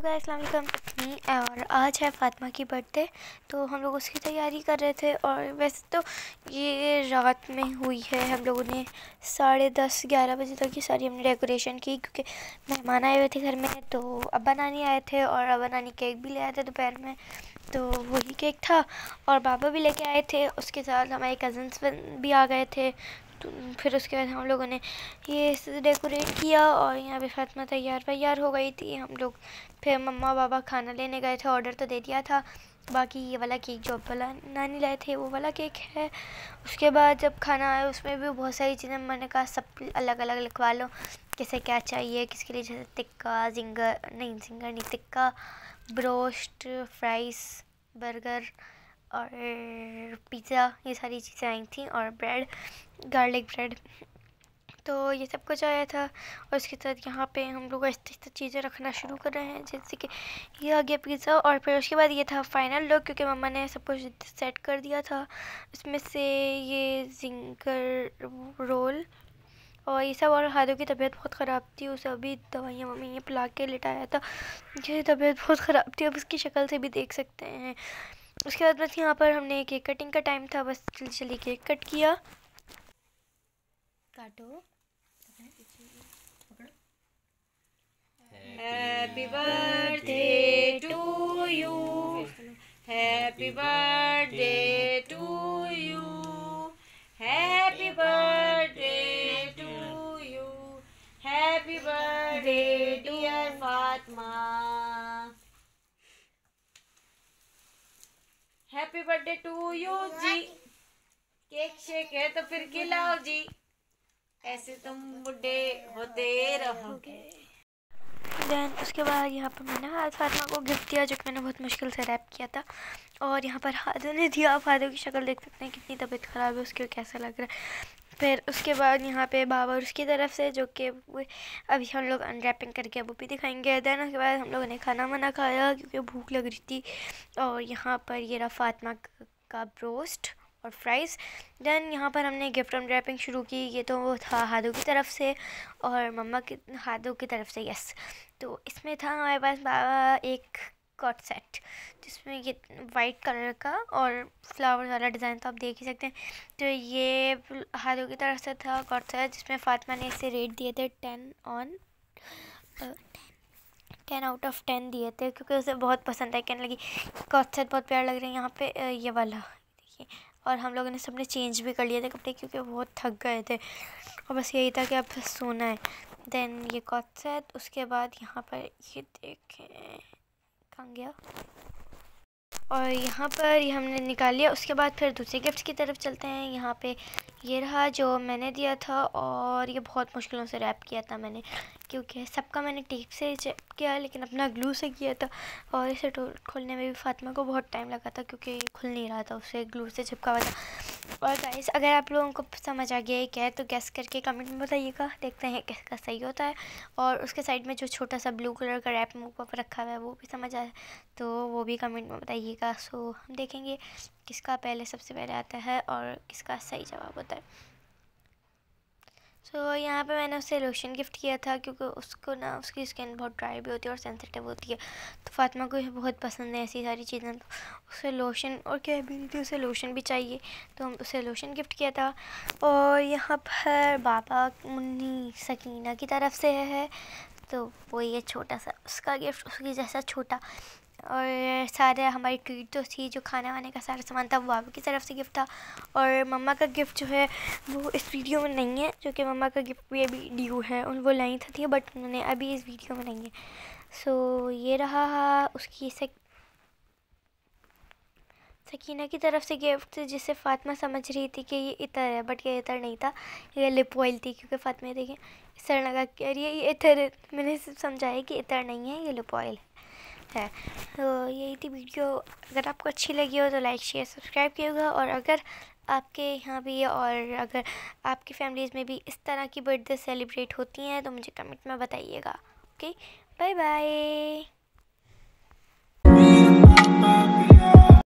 Guys, अस्सलाम वालेकुम। मी और आज है फ़ातिमा की बर्थडे, तो हम लोग उसकी तैयारी कर रहे थे। और वैसे तो ये रात में हुई है, हम लोगों ने 10:30-11 बजे तक ये सारी हमने डेकोरेशन की, क्योंकि मेहमान आए हुए थे घर में। तो अब्बा नानी आए थे और अब्बा नानी केक भी ले आए थे दोपहर में, तो वही केक था। और बाबा भी लेके आए थे, उसके साथ हमारे कज़न्स भी आ गए थे। तो फिर उसके बाद हम लोगों ने ये डेकोरेट किया और यहाँ पे फ़ातिमा तैयार हो गई थी। हम लोग फिर मम्मा पापा खाना लेने गए थे, ऑर्डर तो दे दिया था। बाकी ये वाला केक जो वाला नानी लाए थे वो वाला केक है। उसके बाद जब खाना आया उसमें भी बहुत सारी चीज़ें, मैंने कहा सब अलग अलग लिखवा लो, किसे क्या चाहिए, किसके लिए, जैसे टिक्का, जिंगर नहीं टिक्का, ब्रोस्ट, फ्राइज़, बर्गर और पिज़्ज़ा, ये सारी चीज़ें आई थी। और ब्रेड, गार्लिक ब्रेड, तो ये सब कुछ आया था। और उसके साथ यहाँ पे हम लोग ऐसी चीज़ें रखना शुरू कर रहे हैं, जैसे कि ये आ गया पिज़्ज़ा। और फिर उसके बाद ये था फाइनल लुक, क्योंकि मम्मा ने सब कुछ सेट कर दिया था। इसमें से ये जिंगर रोल और ये सब। और हादों की तबीयत बहुत ख़राब थी, उसे अभी दवाइयाँ मम्मी ने पिला के लिटाया था। ये तबीयत बहुत ख़राब थी, अब उसकी शक्ल से भी देख सकते हैं। उसके बाद बस यहाँ पर हमने केक कटिंग का टाइम था, बस जल्दी केक कट किया। काटो। Happy birthday to you. Happy birthday to you. Happy birthday to you. Happy birthday dear Fatma. Happy birthday to you जी। केक शेक है तो फिर खिलाओ जी, ऐसे तुम बुढ़े होते रहोगे। देन उसके बाद यहाँ पर मैंने आज फातिमा को गिफ्ट दिया, जो कि मैंने बहुत मुश्किल से रैप किया था। और यहाँ पर हादू ने दिया। आप हादू की शक्ल देख सकते हैं, कितनी तबीयत ख़राब है उसकी, कैसा लग रहा है। फिर उसके बाद यहाँ पे बाबा और उसकी तरफ से, जो कि अभी हम लोग अनरैपिंग करके वो भी दिखाएंगे। देन उसके बाद हम लोगों ने खाना वाना खाया, क्योंकि भूख लग रही थी। और यहाँ पर ये रहा फातिमा का ब्रोस्ट और फ्राइज़। देन यहाँ पर हमने गिफ्ट अनरैपिंग शुरू की। ये तो वो था हादू की तरफ से और मम्मा की, हादू की तरफ से, यस। तो इसमें था हमारे पास बाबा एक कॉट सेट, जिसमें ये वाइट कलर का और फ्लावर वाला डिज़ाइन, तो आप देख ही सकते हैं। तो ये हादू की तरफ से था कॉट सेट, जिसमें फातिमा ने इसे रेट दिए थे 10 आउट ऑफ 10 दिए थे, क्योंकि उसे बहुत पसंद है। कहने लगी कॉट सेट बहुत प्यारा लग रहा है यहाँ पे, ये वाला देखिए। और हम लोगों ने सबने चेंज भी कर लिए थे कपड़े, क्योंकि बहुत थक गए थे और बस यही था कि अब सोना है। देन ये कॉट सेट, उसके बाद यहाँ पर ये देखें कहाँ गया, और यहाँ पर ये हमने निकाल लिया। उसके बाद फिर दूसरे गिफ्ट की तरफ चलते हैं। यहाँ पे ये रहा जो मैंने दिया था, और ये बहुत मुश्किलों से रैप किया था मैंने, क्योंकि सबका मैंने टेप से चेक किया, लेकिन अपना ग्लू से किया था। और इसे खोलने में भी फातिमा को बहुत टाइम लगा था, क्योंकि ये खुल नहीं रहा था, उससे ग्लू से चिपका हुआ था। और गाइस, अगर आप लोगों को समझ आ गया है क्या है, तो गैस करके कमेंट में बताइएगा, देखते हैं किसका सही होता है। और उसके साइड में जो छोटा सा ब्लू कलर का रैप मुँह पर रखा हुआ है, वो भी समझ आया तो वो भी कमेंट में बताइएगा। सो हम देखेंगे किसका सबसे पहले आता है और किसका सही जवाब होता है। सो यहाँ पे मैंने उसे लोशन गिफ्ट किया था, क्योंकि उसको ना, उसकी स्किन बहुत ड्राई भी होती है और सेंसिटिव होती है। तो फातिमा को ये बहुत पसंद है ऐसी सारी चीज़ें, तो उसे लोशन, और क्या भी थी, उसे लोशन भी चाहिए, तो हम उसे लोशन गिफ्ट किया था। और यहाँ पर बाबा मुन्नी सकीना की तरफ से है, तो वो ये छोटा सा उसका गिफ्ट, उसकी जैसा छोटा। और सारे हमारी ट्रीट तो थी, जो खाने वाने का सारा सामान था, वो बाबा की तरफ से गिफ्ट था। और मम्मा का गिफ्ट जो है वो इस वीडियो में नहीं है, जो कि मम्मा का गिफ्ट भी अभी ड्यू है, उन वो लाई थी, बट उन्होंने अभी इस वीडियो में नहीं है। सो ये रहा उसकी सकीना की तरफ से गिफ्ट, जिसे फातिमा समझ रही थी कि ये इतर है, बट ये इतर नहीं था, ये लिप ऑयल थी। क्योंकि फातिमा देखें इस तरह लगा कि अरे ये इतर है, मैंने समझाया कि इतर नहीं है, ये लिप ऑयल है। तो यही थी वीडियो। अगर आपको अच्छी लगी हो तो लाइक शेयर सब्सक्राइब कीजिएगा। और अगर आपके यहाँ भी, और अगर आपकी फैमिलीज़ में भी इस तरह की बर्थडे सेलिब्रेट होती हैं, तो मुझे कमेंट में बताइएगा। Okay, bye bye.